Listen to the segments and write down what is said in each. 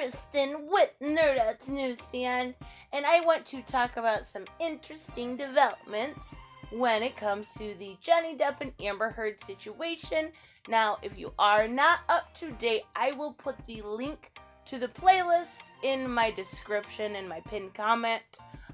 Kristen with Nerdouts Newsstand, and I want to talk about some interesting developments when it comes to the Johnny Depp and Amber Heard situation. Now, if you are not up to date, I will put the link to the playlist in my description and my pinned comment.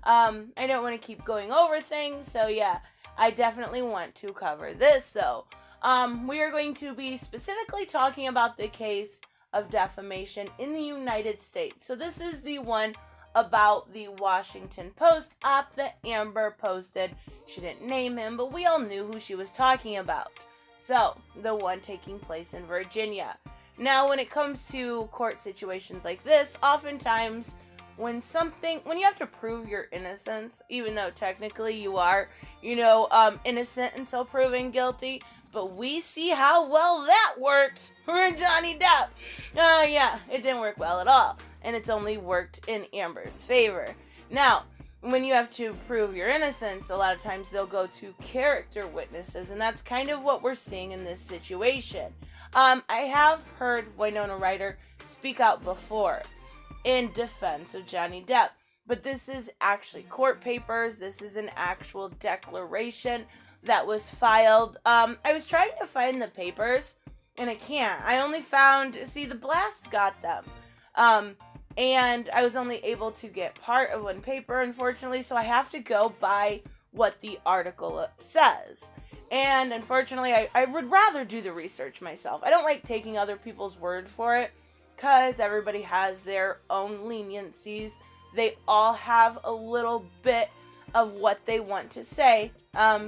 I don't want to keep going over things, so yeah, I definitely want to cover this though. We are going to be specifically talking about the case of defamation in the United States. So this is the one about the Washington Post op that Amber posted. She didn't name him, but we all knew who she was talking about. So, the one taking place in Virginia. Now, when it comes to court situations like this, oftentimes when you have to prove your innocence, even though technically you are, innocent until proven guilty, but we see how well that worked for Johnny Depp. Yeah, it didn't work well at all, and it's only worked in Amber's favor. Now, when you have to prove your innocence, a lot of times they'll go to character witnesses, and that's kind of what we're seeing in this situation. I have heard Winona Ryder speak out before in defense of Johnny Depp, but this is actually court papers. This is an actual declaration that was filed. I was trying to find the papers, and I can't. I only found, the Blast got them. And I was only able to get part of one paper, unfortunately, so I have to go by what the article says. And unfortunately, I would rather do the research myself. I don't like taking other people's word for it, because everybody has their own leniencies. They all have a little bit of what they want to say,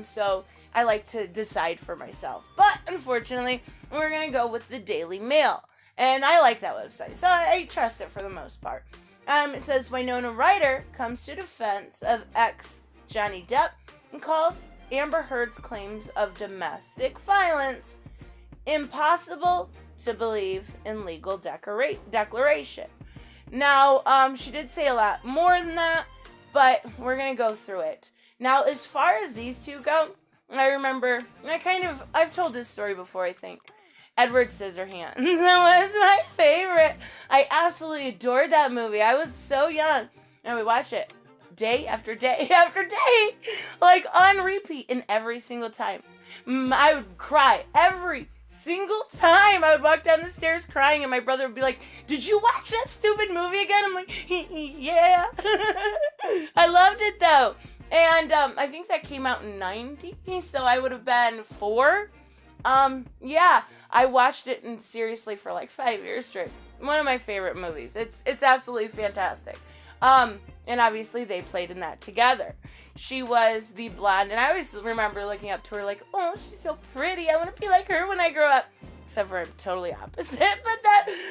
so I like to decide for myself. But unfortunately, we're going to go with the Daily Mail. And I like that website, so I trust it for the most part. It says, Winona Ryder comes to defense of ex-Johnny Depp and calls Amber Heard's claims of domestic violence impossible to believe in legal declaration. Now, she did say a lot more than that, but we're going to go through it. Now, as far as these two go, I remember, I've told this story before, I think. Edward Scissorhands. That was my favorite. I absolutely adored that movie. I was so young. And we watched it day after day after day. Like on repeat. And every single time. I would cry every single time. I would walk down the stairs crying and my brother would be like, "Did you watch that stupid movie again?" I'm like, yeah. I loved it though. And I think that came out in 90. So I would have been 4. Yeah, I watched it seriously for like 5 years straight. One of my favorite movies. It's absolutely fantastic. And obviously they played in that together. She was the blonde, and I always remember looking up to her like, oh, she's so pretty. I want to be like her when I grow up. Except for I'm totally opposite, but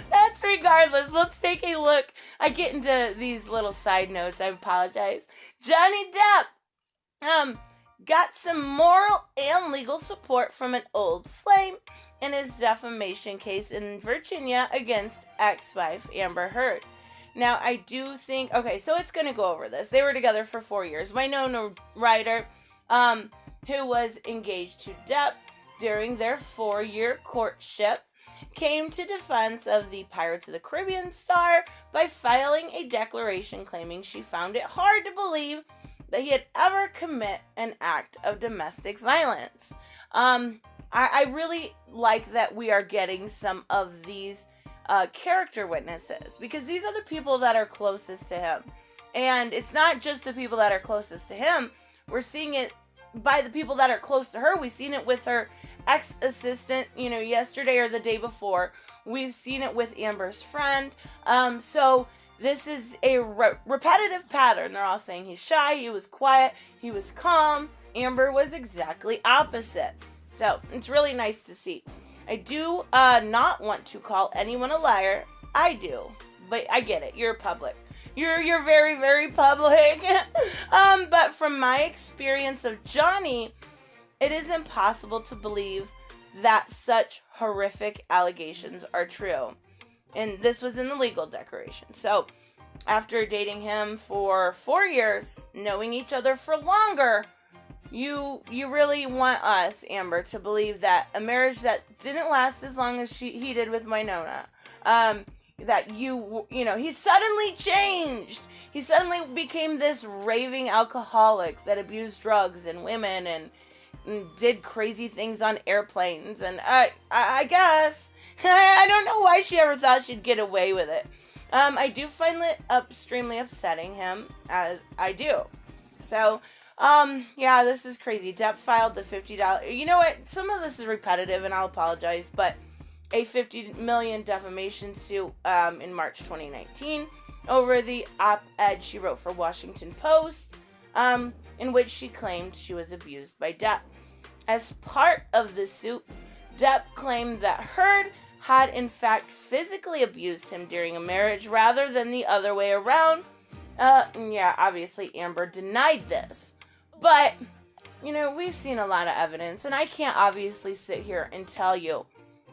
that's regardless. Let's take a look. I get into these little side notes. I apologize. Johnny Depp, got some moral and legal support from an old flame in his defamation case in Virginia against ex-wife Amber Heard. Now, I do think, okay, so it's going to go over this. They were together for 4 years. Winona Ryder, who was engaged to Depp during their 4-year courtship, came to defense of the Pirates of the Caribbean star by filing a declaration claiming she found it hard to believe that he had ever commit an act of domestic violence. I really like that we are getting some of these character witnesses, because these are the people that are closest to him. And it's not just the people that are closest to him. We're seeing it by the people that are close to her. We've seen it with her ex-assistant, yesterday or the day before. We've seen it with Amber's friend. So this is a repetitive pattern. They're all saying he's shy, he was quiet, he was calm. Amber was exactly opposite. So it's really nice to see. I do not want to call anyone a liar. I do, but I get it. You're public. You're very, very public. But from my experience of Johnny, it is impossible to believe that such horrific allegations are true. And this was in the legal declaration. So, after dating him for 4 years, knowing each other for longer, you really want us, Amber, to believe that a marriage that didn't last as long as he did with Winona, that he suddenly changed. He suddenly became this raving alcoholic that abused drugs and women and did crazy things on airplanes. And I guess I don't know why she ever thought she'd get away with it. I do find it extremely upsetting him, as I do. So, yeah, this is crazy. Depp filed the $50. You know what? Some of this is repetitive, and I'll apologize, but a $50 million defamation suit in March 2019 over the op-ed she wrote for Washington Post, in which she claimed she was abused by Depp. As part of the suit, Depp claimed that Heard had in fact physically abused him during a marriage rather than the other way around. Yeah, obviously Amber denied this. But, we've seen a lot of evidence, and I can't obviously sit here and tell you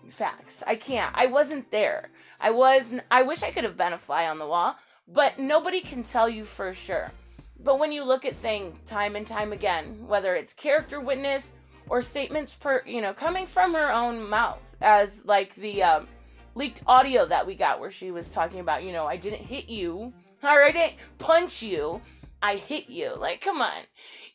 facts. I can't. I wasn't there. I wish I could have been a fly on the wall, but nobody can tell you for sure. But when you look at things time and time again, whether it's character witness or statements coming from her own mouth, as like the leaked audio that we got where she was talking about, I didn't hit you, or I didn't punch you, I hit you. Like, come on.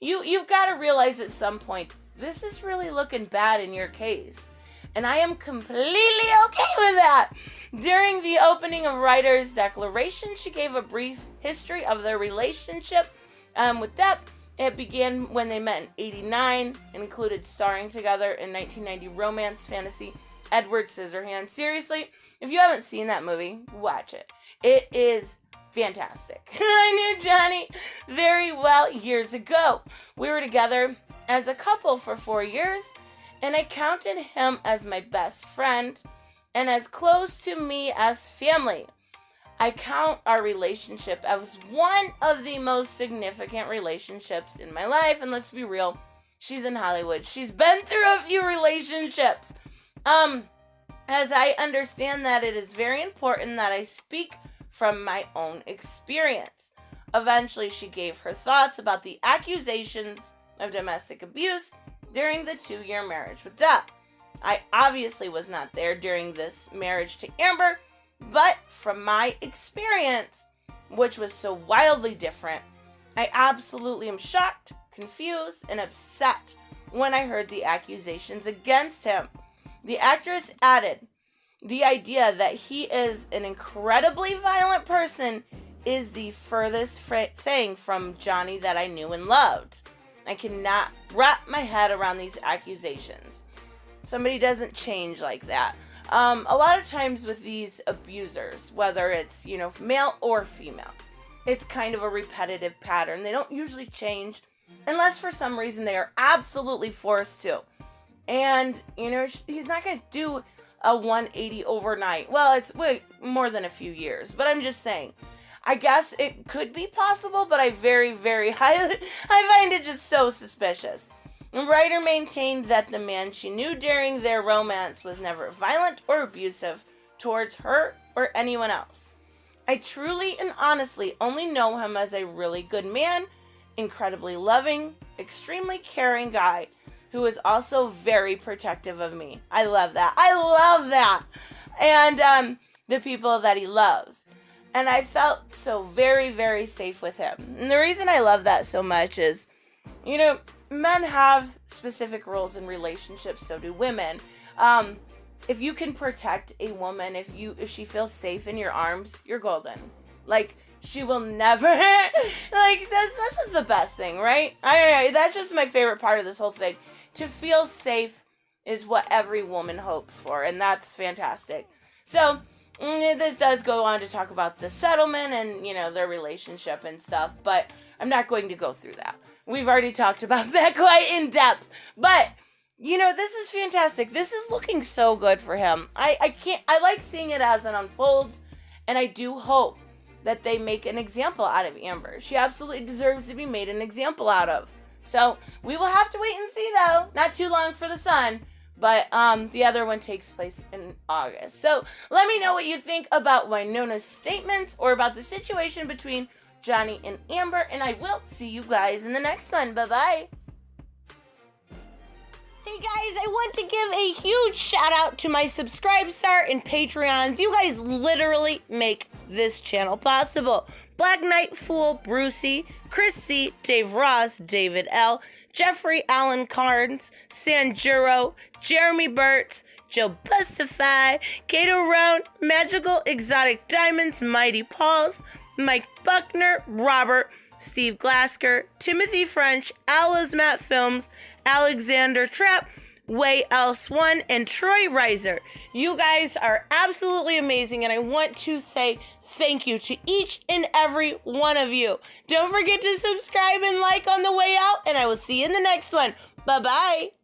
You've got to realize at some point, this is really looking bad in your case. And I am completely okay with that. During the opening of Ryder's declaration, she gave a brief history of their relationship with Depp. It began when they met in '89 and included starring together in 1990 romance fantasy Edward Scissorhands. Seriously, if you haven't seen that movie, watch it. It is fantastic. I knew Johnny very well years ago. We were together as a couple for 4 years, and I counted him as my best friend and as close to me as family. I count our relationship as one of the most significant relationships in my life, and let's be real, she's in Hollywood. She's been through a few relationships. As I understand that, it is very important that I speak from my own experience. Eventually, she gave her thoughts about the accusations of domestic abuse during the 2-year marriage with Depp. I obviously was not there during this marriage to Amber, but from my experience, which was so wildly different, I absolutely am shocked, confused, and upset when I heard the accusations against him. The actress added, the idea that he is an incredibly violent person is the furthest thing from Johnny that I knew and loved. I cannot wrap my head around these accusations. Somebody doesn't change like that. A lot of times with these abusers, whether it's, male or female, it's kind of a repetitive pattern. They don't usually change unless for some reason they are absolutely forced to. And, he's not going to do a 180 overnight. Well, it's way more than a few years, but I'm just saying. I guess it could be possible, but I find it just so suspicious. Ryder maintained that the man she knew during their romance was never violent or abusive towards her or anyone else. I truly and honestly only know him as a really good man, incredibly loving, extremely caring guy who is also very protective of me. I love that. And the people that he loves. And I felt so very, very safe with him. And the reason I love that so much is, men have specific roles in relationships, so do women. If you can protect a woman, if she feels safe in your arms, you're golden. Like, she will never, that's just the best thing, right? That's just my favorite part of this whole thing. To feel safe is what every woman hopes for, and that's fantastic. So, this does go on to talk about the settlement and, their relationship and stuff, but I'm not going to go through that. We've already talked about that quite in depth. But, this is fantastic. This is looking so good for him. I like seeing it as it unfolds, and I do hope that they make an example out of Amber. She absolutely deserves to be made an example out of. So, we will have to wait and see, though. Not too long for the Sun. But the other one takes place in August. So let me know what you think about Winona's statements or about the situation between Johnny and Amber. And I will see you guys in the next one. Bye-bye. Hey guys, I want to give a huge shout out to my Subscribe Star and Patreons. You guys literally make this channel possible. Black Knight Fool, Brucey, Chris C, Dave Ross, David L, Jeffrey Allen Carnes, Sanjuro, Jeremy Burtz, Joe Bustify, Kato Roan, Magical Exotic Diamonds, Mighty Pauls, Mike Buckner, Robert, Steve Glasker, Timothy French, Ala's Matt Films, Alexander Trapp, Way Else One, and Troy Reiser. You guys are absolutely amazing, and I want to say thank you to each and every one of you. Don't forget to subscribe and like on the way out, and I will see you in the next one. Bye-bye.